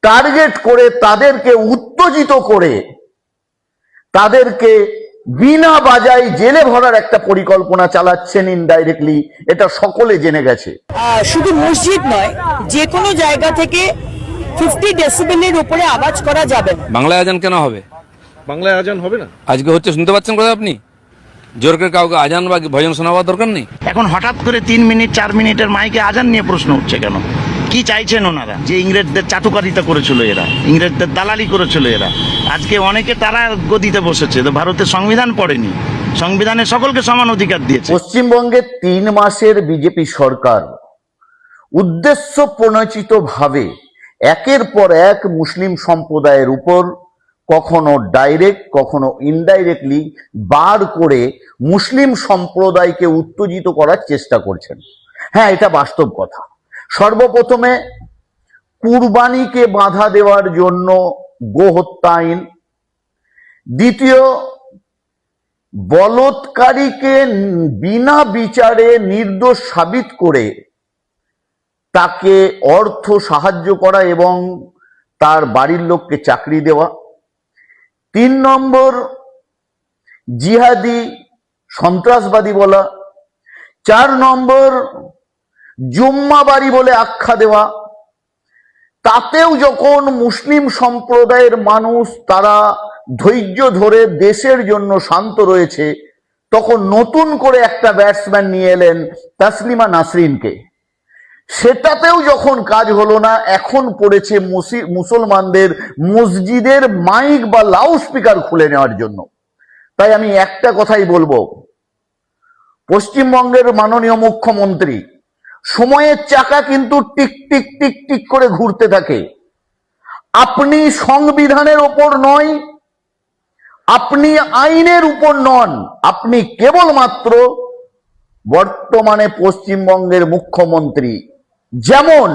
Target করে তাদেরকে উত্তেজিত করে তাদেরকে বিনা বাজায় জেলে ভরার একটা পরিকল্পনা চালাচ্ছেন ইনডাইরেক্টলি, এটা সকলে জেনে গেছে। শুধু মসজিদ নয়, যে কোনো জায়গা থেকে 50 ডেসিবেলের উপরে আওয়াজ করা যাবে না। বাংলায় আজান কেন হবে? বাংলায় আজান হবে না আজকে হচ্ছে, শুনতে পাচ্ছেন কোথায় আপনি? জোর করে কাউকে আজান বা ভজন শোনাবার দরকার নেই। এখন হঠাৎ করে 3 মিনিট 4 মিনিটের মাইকে আজান নিয়ে প্রশ্ন উঠছে কেন? কি চাইছেন ওনারা? যে ইংরেজদের চাটুকারিতা করেছিল এরা, ইংরেজদের দালালি করেছিল এরা, আজকে অনেকে তারা গদিতে বসেছে। তো ভারতের সংবিধান পড়েনি, সংবিধানে সকলকে সমান অধিকার দিয়েছে। পশ্চিমবঙ্গে 3 মাসের বিজেপি সরকার উদ্দেশ্য প্রণোচিত ভাবে একের পর এক মুসলিম সম্প্রদায়ের উপর কখনো ডাইরেক্ট কখনো ইনডাইরেক্টলি বার করে মুসলিম সম্প্রদায়কে উত্তেজিত করার চেষ্টা করছেন। হ্যাঁ, এটা বাস্তব কথা। সর্বপ্রথমে কুরবানিকে বাধা দেওয়ার জন্য গোহত্যা আইন, দ্বিতীয় বলৎকারীকে বিনা বিচারে নির্দোষ সাবিত করে তাকে অর্থ সাহায্য করা এবং তার বাড়ির লোককে চাকরি দেওয়া, 3 নম্বর জিহাদি সন্ত্রাসবাদী বলা, 4 নম্বর জুম্মাবাড়ি বলে আখ্যা দেওয়া। তাতেও যখন মুসলিম সম্প্রদায়ের মানুষ তারা ধৈর্য ধরে দেশের জন্য শান্ত রয়েছে, তখন নতুন করে একটা ব্যাটসম্যান নিয়ে এলেন তাসলিমা নাসরিনকে। সেটাতেও যখন কাজ হলো না, এখন পড়েছে মুসলমানদের মসজিদের মাইক বা লাউড স্পিকার খুলে নেওয়ার জন্য। তাই আমি একটা কথাই বলবো, পশ্চিমবঙ্গের মাননীয় মুখ্যমন্ত্রী, সময়ের চাকা কিন্তু টিক টিক টিক টিক করে ঘুরতে থাকে। আপনি সংবিধানের ওপর নয়, আপনি আইনের উপর নন, আপনি কেবলমাত্র বর্তমানে পশ্চিমবঙ্গের মুখ্যমন্ত্রী। যেমন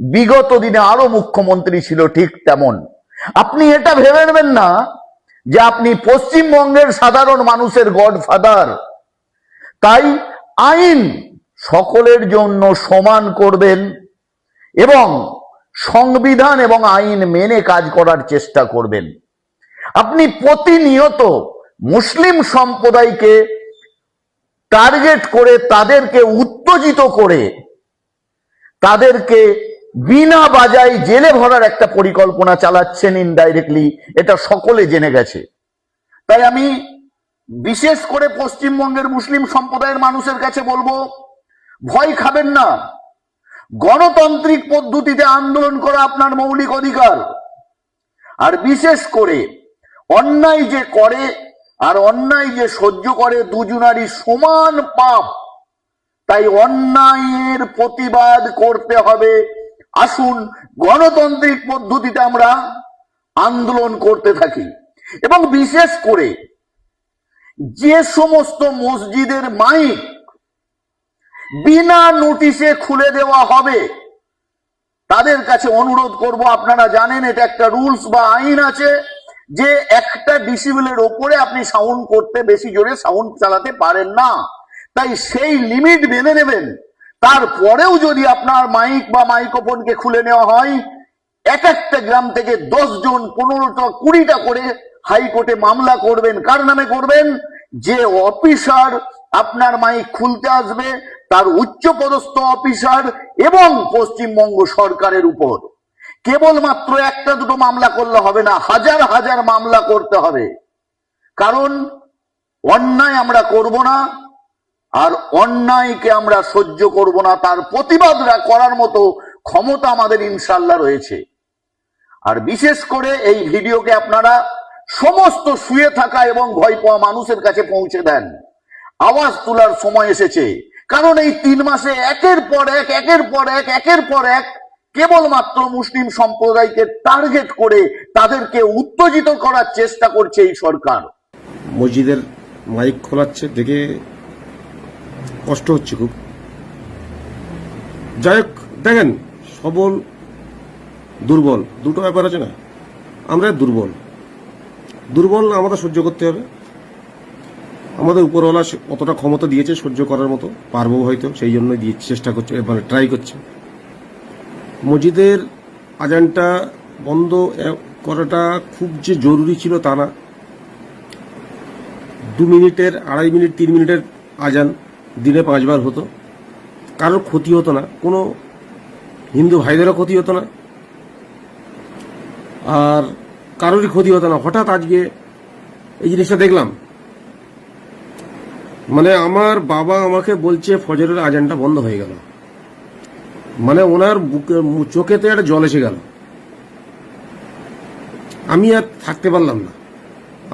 বিগত দিনে আরো মুখ্যমন্ত্রী ছিল ঠিক তেমন। আপনি এটা ভেবে নেবেন না যে আপনি পশ্চিমবঙ্গের সাধারণ মানুষের গডফাদার, তাই আইন সকলের জন্য সমান করবেন এবং সংবিধান এবং আইন মেনে কাজ করার চেষ্টা করবেন। আপনি প্রতিনিয়ত মুসলিম সম্প্রদায়কে টার্গেট করে তাদেরকে উত্তেজিত করে তাদেরকে বিনা বাজায় জেলে ভরার একটা পরিকল্পনা চালাচ্ছেন ইনডাইরেক্টলি, এটা সকলে জেনে গেছে। তাই আমি বিশেষ করে পশ্চিমবঙ্গের মুসলিম সম্প্রদায়ের মানুষের কাছে বলবো, ভয় খাবেন না। গণতান্ত্রিক পদ্ধতিতে আন্দোলন করা আপনার মৌলিক অধিকার। আর বিশেষ করে অন্যায় যে করে আর অন্যায় যে সহ্য করে, দুজনারই সমান পাপ। তাই অন্যায়ের প্রতিবাদ করতে হবে। আসুন গণতান্ত্রিক পদ্ধতিতে আমরা আন্দোলন করতে থাকি। এবং বিশেষ করে যে সমস্ত মসজিদের মাইক বিনা নোটিশে খুলে দেওয়া হবে, তাদের কাছে অনুরোধ করব, আপনারা জানেন এটা একটা রুলস বা আইন আছে যে 1 ডেসিবেলের ওপরে আপনি সাউন্ড করতে, বেশি জোরে সাউন্ড চালাতে পারেন না। তাই সেই লিমিট মেনে নেবেন। তারপরেও যদি আপনার মাইক বা মাইক্রোফোনকে খুলে নেওয়া হয়, একটা গ্রাম থেকে 10 জন 15টা 20টা করে হাইকোর্টে মামলা করবেন। কার নামে করবেন? যে অফিসার আপনার মাইক খুলতে আসবে তার উচ্চপদস্থ অফিসার এবং পশ্চিমবঙ্গ সরকারের উপর। কেবলমাত্র 1টা 2টো মামলা করলে হবে না, হাজার হাজার মামলা করতে হবে। কারণ অন্যায় আমরা করব না, আর অন্যায়কে আমরা সহ্য করব না। তার প্রতিবাদ করার মতো ক্ষমতা আমাদের ইনশাল্লাহ রয়েছে। আর বিশেষ করে এই ভিডিওকে আপনারা সমস্ত শুয়ে থাকা এবং ভয় পাওয়া মানুষের কাছে পৌঁছে দেন। আওয়াজ তোলার সময় এসেছে। কারণ এই 3 মাসে একের পর এক কেবলমাত্র মুসলিম সম্প্রদায়কে টার্গেট করে তাদেরকে উত্তেজিত করার চেষ্টা করছে এই সরকার। মসজিদের মাইক খোলাচ্ছে দেখে কষ্ট হচ্ছে খুব। যাই হোক, দেখেন, সবল দুর্বল দুটো ব্যাপার আছে না। আমরা দুর্বল আমাদের সহ্য করতে হবে। আমাদের উপরওয়ালা কতটা ক্ষমতা দিয়েছে সহ্য করার মতো, পারবো হয়তো, সেই জন্যই চেষ্টা করছে, মানে ট্রাই করছে। মসজিদের আজানটা বন্ধ করাটা খুব যে জরুরি ছিল তা না। 2 মিনিটের, 2.5 মিনিট, 3 মিনিটের আজান দিনে 5 বার হতো, কারোর ক্ষতি হতো না, কোনো হিন্দু ভাইদেরও ক্ষতি হতো না, আর কারোরই ক্ষতি হতো না। হঠাৎ আজকে এই জিনিসটা দেখলাম, মানে আমার বাবা আমাকে বলছে ফজরের আজানটা বন্ধ হয়ে গেল, মানে ওনার চোখেতে একটা জল এসে গেল। আমি আর থাকতে পারলাম না।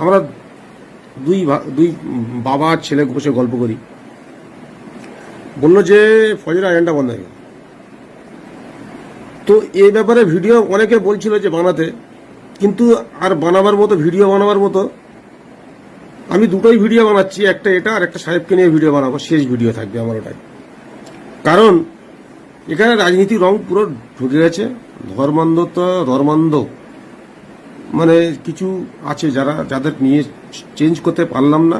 আমরা দুই বাবা আর ছেলে বসে গল্প করি, বললো যে ফজরের আজানটা বন্ধ হয়ে গেল। তো এই ব্যাপারে ভিডিও অনেকে বলছিল যে বানাতে, কিন্তু আর বানাবার মতো, ভিডিও বানাবার মতো আমি দুটোই ভিডিও বানাচ্ছি, একটা এটা আর একটা সাহেবকে নিয়ে ভিডিও বানাবো, শেষ ভিডিও থাকবে আমার ওটাই। কারণ এখানে রাজনীতির রং পুরো ঢুকে গেছে, ধর্মান্ধ মানে কিছু আছে যাদের নিয়ে চেঞ্জ করতে পারলাম না।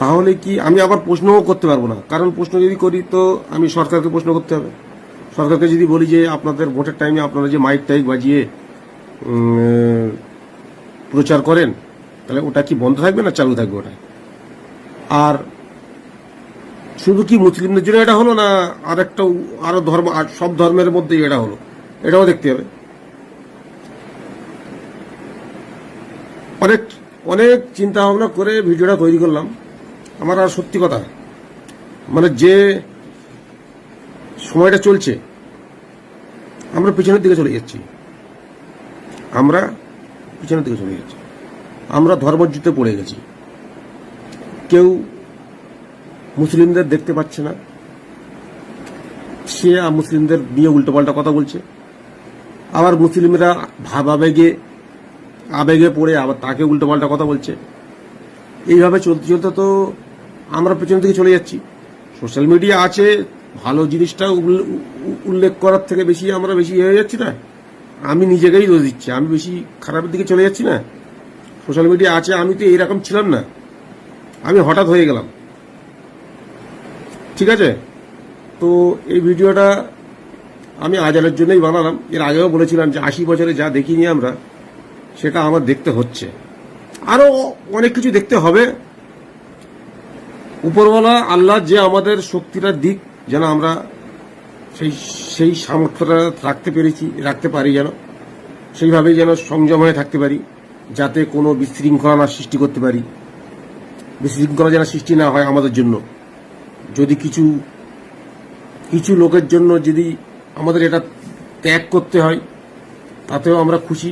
তাহলে কি আমি আবার প্রশ্নও করতে পারবো না, কারণ প্রশ্ন যদি করি তো আমি সরকারকে প্রশ্ন করতে হবে। সরকারকে যদি বলি যে আপনাদের ভোটের টাইমে আপনারা যে মাইক টাইক বাজিয়ে প্রচার করেন, তাহলে ওটা কি বন্ধ থাকবে না চালু থাকবে ওটা? আর শুধু কি মুসলিমদের জন্য এটা হলো, না আর একটা আরো ধর্ম, সব ধর্মের মধ্যেই এটা হলো, এটাও দেখতে হবে। অনেক চিন্তা ভাবনা করে ভিডিওটা তৈরি করলাম। আমার আর সত্যি কথা, মানে যে সময়টা চলছে আমরা পিছনের দিকে চলে যাচ্ছি, আমরা ধর্মযুদ্ধে পড়ে গেছি। কেউ মুসলিমদের দেখতে পাচ্ছে না, সে মুসলিমদের নিয়ে উল্টোপাল্টা কথা বলছে, আবার মুসলিমরা আবেগে পড়ে আবার তাকে উল্টোপাল্টা কথা বলছে। এইভাবে চলতে চলতে তো আমরা পেছন থেকে চলে যাচ্ছি। সোশ্যাল মিডিয়া আছে, ভালো জিনিসটা উল্লেখ করার থেকে আমরা বেশি হয়ে যাচ্ছি না? আমি নিজেকেই দোষ দিচ্ছি, আমি বেশি খারাপের দিকে চলে যাচ্ছি না? সোশ্যাল মিডিয়া আছে, আমি তো এইরকম ছিলাম না, আমি হঠাৎ হয়ে গেলাম। ঠিক আছে, তো এই ভিডিওটা আমি আজানের জন্যই বানালাম। এর আগেও বলেছিলাম যে 80 বছরে যা দেখিনি আমরা, সেটা আমার দেখতে হচ্ছে, আরো অনেক কিছু দেখতে হবে। উপরওয়ালা আল্লাহ যে আমাদের শক্তিটা দিক, যেন আমরা সেই সামর্থ্যটা রাখতে পারি, যেন সেইভাবেই যেন সংযম হয়ে থাকতে পারি, যাতে কোনো বিশৃঙ্খলা না সৃষ্টি করতে পারি, বিশৃঙ্খলা যেন সৃষ্টি না হয় আমাদের জন্য। যদি কিছু লোকের জন্য যদি আমাদের এটা ত্যাগ করতে হয়, তাতেও আমরা খুশি।